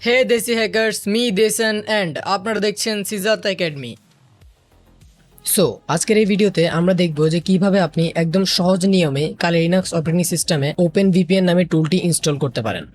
হে দেশি hackers, me দেশন and আপনারা দেখছেন সিজাত একাডেমি। সো আজকের এই ভিডিওতে আমরা দেখব যে কিভাবে আপনি একদম সহজ নিয়মে কালি লিনাক্স অপারেটিং সিস্টেমে ওপেন ভিপিএন নামে টুলটি ইনস্টল করতে পারেন।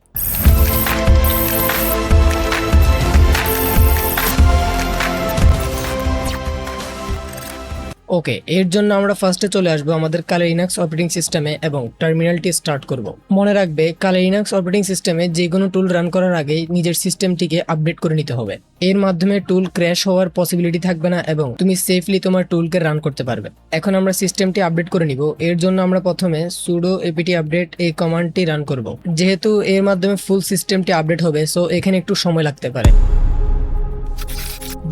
ওকে, এর জন্য আমরা ফার্স্টে চলে আসবো আমাদের কালি লিনাক্স অপারেটিং সিস্টেমে এবং টার্মিনালটি স্টার্ট করব। মনে রাখবে, কালি লিনাক্স অপারেটিং সিস্টেমে যে কোনো টুল রান করার আগেই নিজের সিস্টেমটিকে আপডেট করে নিতে হবে। এর মাধ্যমে টুল ক্র্যাশ হওয়ার পসিবিলিটি থাকবে না এবং তুমি সেফলি তোমার টুলকে রান করতে পারবে। এখন আমরা সিস্টেমটি আপডেট করে নিব। এর জন্য আমরা প্রথমে sudo apt আপডেট এই কমান্ডটি রান করব। যেহেতু এর মাধ্যমে ফুল সিস্টেমটি আপডেট হবে, সো এখানে একটু সময় লাগতে পারে।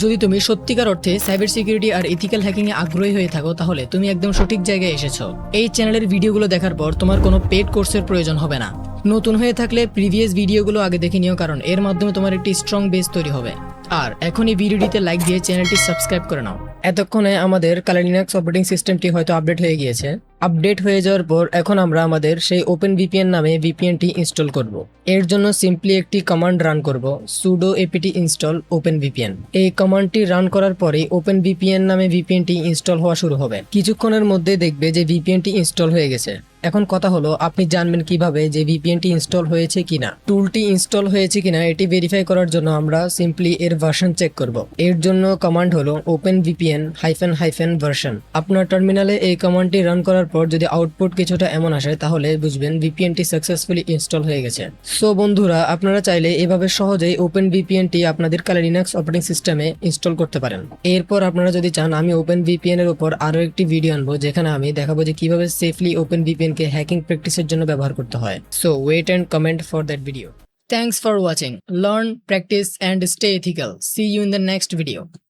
যদি তুমি সত্যিকার অর্থে সাইবার সিকিউরিটি আর ইথিক্যাল হ্যাকিং এ আগ্রহী হয়ে থাকো, তাহলে তুমি একদম সঠিক জায়গায় এসেছো। এই চ্যানেলের ভিডিওগুলো দেখার পর তোমার কোনো পেড কোর্সের প্রয়োজন হবে না। নতুন হয়ে থাকলে প্রিভিয়াস ভিডিওগুলো আগে দেখে নিও, কারণ এর মাধ্যমে তোমার একটি স্ট্রং বেস তৈরি হবে। আর এখন এই ভিডিওটিতে লাইক দিয়ে চ্যানেলটি সাবস্ক্রাইব করে নাও। এতক্ষণে আমাদের কালি লিনাক্স অপারেটিং সিস্টেমটি হয়তো আপডেট হয়ে গিয়েছে। আপডেট হয়ে যাওয়ার পর এখন আমরা আমাদের সেই ওপেন ভিপিএন নামে ভিপিএনটি ইনস্টল করব। এর জন্য সিম্পলি একটি কমান্ড রান করব, sudo apt install openvpn। এই কমান্ডটি রান করার পরে ওপেন ভিপিএন নামে ভিপিএনটি ইনস্টল হওয়া শুরু হবে। কিছুক্ষণের মধ্যে দেখবে যে ভিপিএনটি ইনস্টল হয়ে গেছে। এখন কথা হলো, আপনি জানবেন কিভাবে যে ভিপিএনটি ইনস্টল হয়েছে কিনা। টুলটি ইনস্টল হয়েছে কিনা এটি ভেরিফাই করার জন্য আমরা সিম্পলি এর ভার্সন চেক করব। এর জন্য কমান্ড হলো openvpn ভার্সন। আপনার টার্মিনালে এই কমান্ডটি রান করার পর যদি আউটপুট কিছুটা এমন আসে, তাহলে বুঝবেন ভিপিএনটি সাকসেসফুলি ইনস্টল হয়ে গেছে। সো বন্ধুরা, আপনারা চাইলে এভাবে সহজেই ওপেন ভিপিএনটি আপনাদের কালি লিনাক্স অপারেটিং সিস্টেমে ইনস্টল করতে পারেন। এরপর আপনারা যদি চান, আমি ওপেন ভিপিএন এর উপর আরো একটি ভিডিও আনবো, যেখানে আমি দেখাবো যে কিভাবে সেফলি ওপেন ভিপিএন কে হ্যাকিং প্র্যাকটিসের জন্য ব্যবহার করতে হয়। So wait and comment for that video. Thanks for watching. Learn, practice and stay ethical. See you in the next video.